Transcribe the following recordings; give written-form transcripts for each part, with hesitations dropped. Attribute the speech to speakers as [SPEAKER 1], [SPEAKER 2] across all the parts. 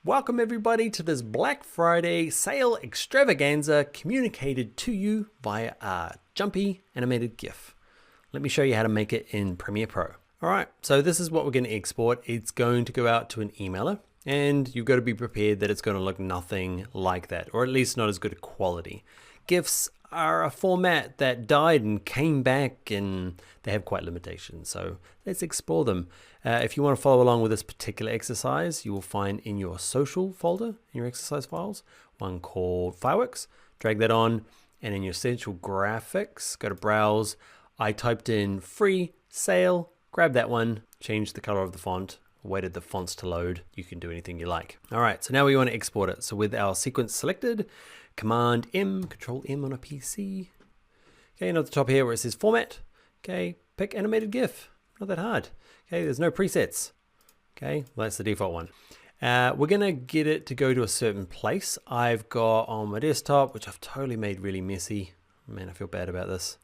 [SPEAKER 1] Welcome everybody to this Black Friday sale extravaganza communicated to you via a jumpy animated GIF. Let me show you how to make it in Premiere Pro. All right, so this is what we're going to export. It's going to go out to an emailer and you've got to be prepared that it's going to look nothing like that, or at least not as good a quality. GIFs are a format that died and came back and they have quite limitations. So let's explore them. If you want to follow along with this particular exercise, you will find in your social folder, in your exercise files, one called Fireworks. Drag that on, and in your essential graphics, go to browse. I typed in free sale, grab that one, change the color of the font, waited the fonts to load. You can do anything you like. All right, so now we want to export it. So with our sequence selected, Command M, Control M on a PC. Okay, and at the top here where it says format, okay, pick animated GIF. Not that hard. Okay, there's no presets. Okay, well, that's the default one. We're gonna get it to go to a certain place. I've got on my desktop, which I've totally made really messy. Man, I feel bad about this.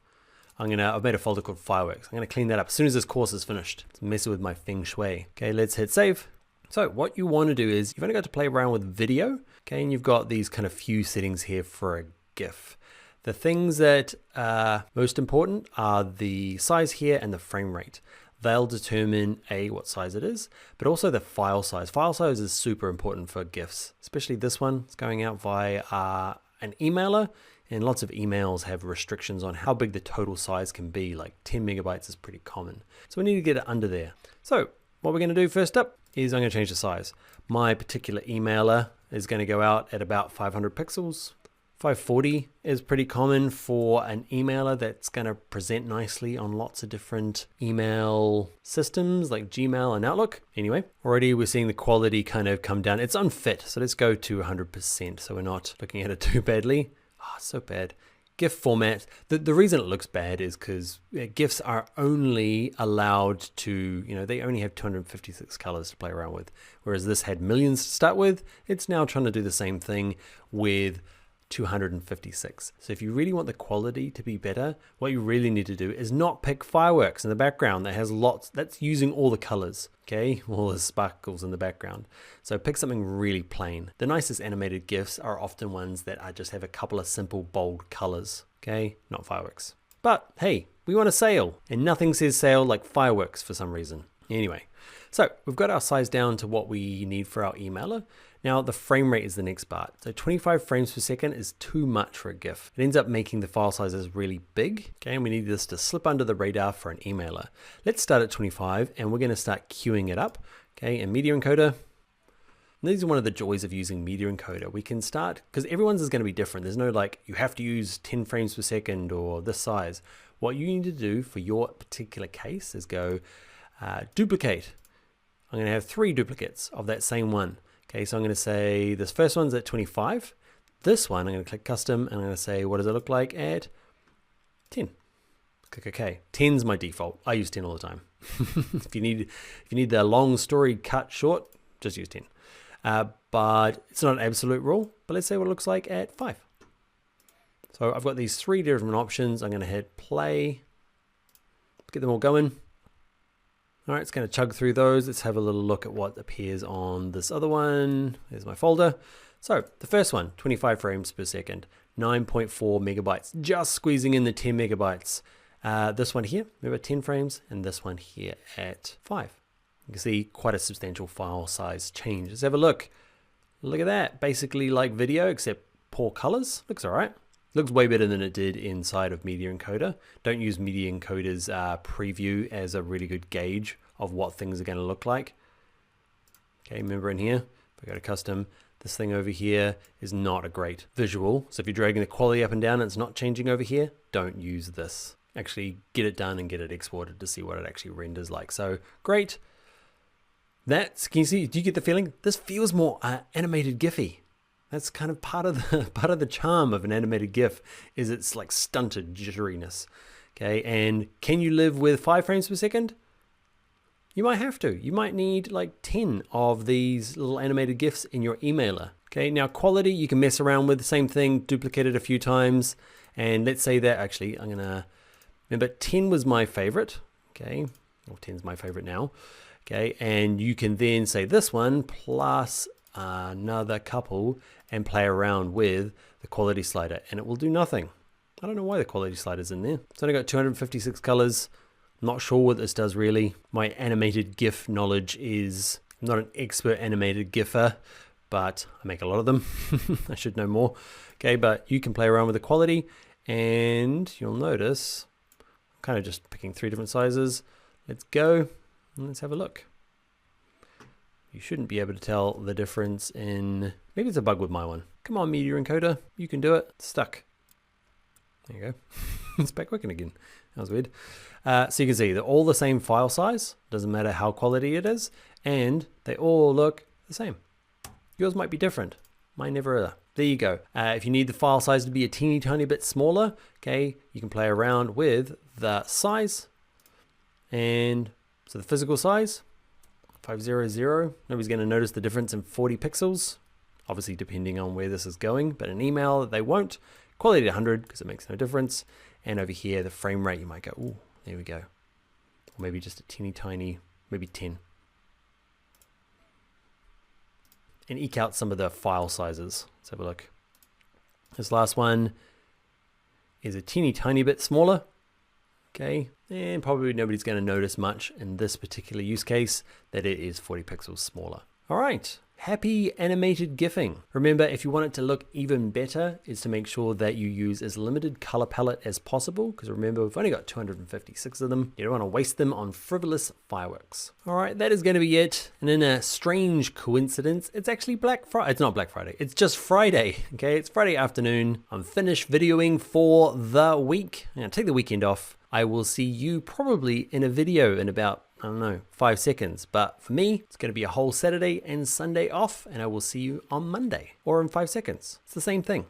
[SPEAKER 1] I've made a folder called Fireworks. I'm gonna clean that up as soon as this course is finished. It's messing with my feng shui. Okay, let's hit save. So what you want to do is you've only got to play around with video, okay, and you've got these kind of few settings here for a GIF. The things that are most important are the size here and the frame rate. They'll determine what size it is, but also the file size. File size is super important for GIFs, especially this one. It's going out via an emailer, and lots of emails have restrictions on how big the total size can be. Like 10 megabytes is pretty common. So we need to get it under there. So what we're going to do first up is I'm going to change the size. My particular emailer is going to go out at about 500 pixels. 540 is pretty common for an emailer that's going to present nicely on lots of different email systems like Gmail and Outlook. Anyway, already we're seeing the quality kind of come down. It's unfit, so let's go to 100% so we're not looking at it too badly. Oh, so bad. GIF format, the reason it looks bad is because GIFs are only allowed to, they only have 256 colors to play around with. Whereas this had millions to start with, it's now trying to do the same thing with 256. So if you really want the quality to be better, what you really need to do is not pick Fireworks in the background that has lots, that's using all the colors, okay? All the sparkles in the background. So pick something really plain. The nicest animated GIFs are often ones that just have a couple of simple bold colors, okay? Not Fireworks. But hey, we want a sale, and nothing says sale like Fireworks for some reason. Anyway, so we've got our size down to what we need for our emailer. Now the frame rate is the next part. So 25 frames per second is too much for a GIF. It ends up making the file sizes really big. Okay, and we need this to slip under the radar for an emailer. Let's start at 25 and we're gonna start queuing it up. Okay, and Media Encoder. And these are one of the joys of using Media Encoder. We can start, because everyone's is gonna be different. There's no like, you have to use 10 frames per second or this size. What you need to do for your particular case is go duplicate. I'm gonna have 3 duplicates of that same one. Okay, so I'm going to say this first one's at 25. This one, I'm going to click custom and I'm going to say, what does it look like at 10? Click OK. 10's my default. I use 10 all the time. If you need the long story cut short, just use 10. But it's not an absolute rule, but let's say what it looks like at 5. So I've got these 3 different options. I'm going to hit play, get them all going. All right, it's going to chug through those. Let's have a little look at what appears on this other one. There's my folder. So the first one, 25 frames per second, 9.4 megabytes, just squeezing in the 10 megabytes. This one here, we have 10 frames, and this one here at 5. You can see quite a substantial file size change. Let's have a look. Look at that, basically like video, except poor colors. Looks all right. Looks way better than it did inside of Media Encoder. Don't use Media Encoder's preview as a really good gauge of what things are going to look like. Okay, remember in here, if I go to custom, this thing over here is not a great visual. So if you're dragging the quality up and down and it's not changing over here, don't use this. Actually get it done and get it exported to see what it actually renders like. So great. Can you see, do you get the feeling? This feels more animated GIF-y. That's kind of part of the charm of an animated GIF is its like stunted jitteriness. Okay, and can you live with 5 frames per second? You might have to. You might need like 10 of these little animated GIFs in your emailer. Okay, now quality you can mess around with, the same thing, duplicate it a few times, and let's say that actually I'm gonna remember 10 was my favorite. Okay, well 10's my favorite now. Okay, and you can then say this one plus another couple and play around with the quality slider, and it will do nothing. I don't know why the quality slider's in there. It's only got 256 colors. I'm not sure what this does really. My animated GIF knowledge is, I'm not an expert animated GIFer, but I make a lot of them. I should know more. Okay, but you can play around with the quality, and you'll notice I'm kind of just picking 3 different sizes. Let's go and let's have a look. You shouldn't be able to tell the difference in, maybe it's a bug with my one. Come on, Media Encoder, you can do it. It's stuck. There you go. It's back working again. That was weird. So you can see they're all the same file size. Doesn't matter how quality it is. And they all look the same. Yours might be different. Mine never are. There you go. If you need the file size to be a teeny tiny bit smaller, okay, you can play around with the size. And so the physical size, 500. Nobody's going to notice the difference in 40 pixels. Obviously, depending on where this is going, but an email, they won't. Quality 100 because it makes no difference. And over here, the frame rate, you might go, ooh, there we go. Or maybe just a teeny tiny, maybe 10. And eke out some of the file sizes. Let's have a look. This last one is a teeny tiny bit smaller. Okay, and probably nobody's going to notice much in this particular use case that it is 40 pixels smaller. All right. Happy animated GIFing. Remember, if you want it to look even better, is to make sure that you use as limited color palette as possible. Because remember, we've only got 256 of them. You don't want to waste them on frivolous fireworks. All right, that is going to be it. And in a strange coincidence, it's actually Black Friday. It's not Black Friday. It's just Friday. Okay, it's Friday afternoon. I'm finished videoing for the week. I'm going to take the weekend off. I will see you probably in a video in about, I don't know, 5 seconds. But for me, it's going to be a whole Saturday and Sunday off, and I will see you on Monday or in 5 seconds. It's the same thing.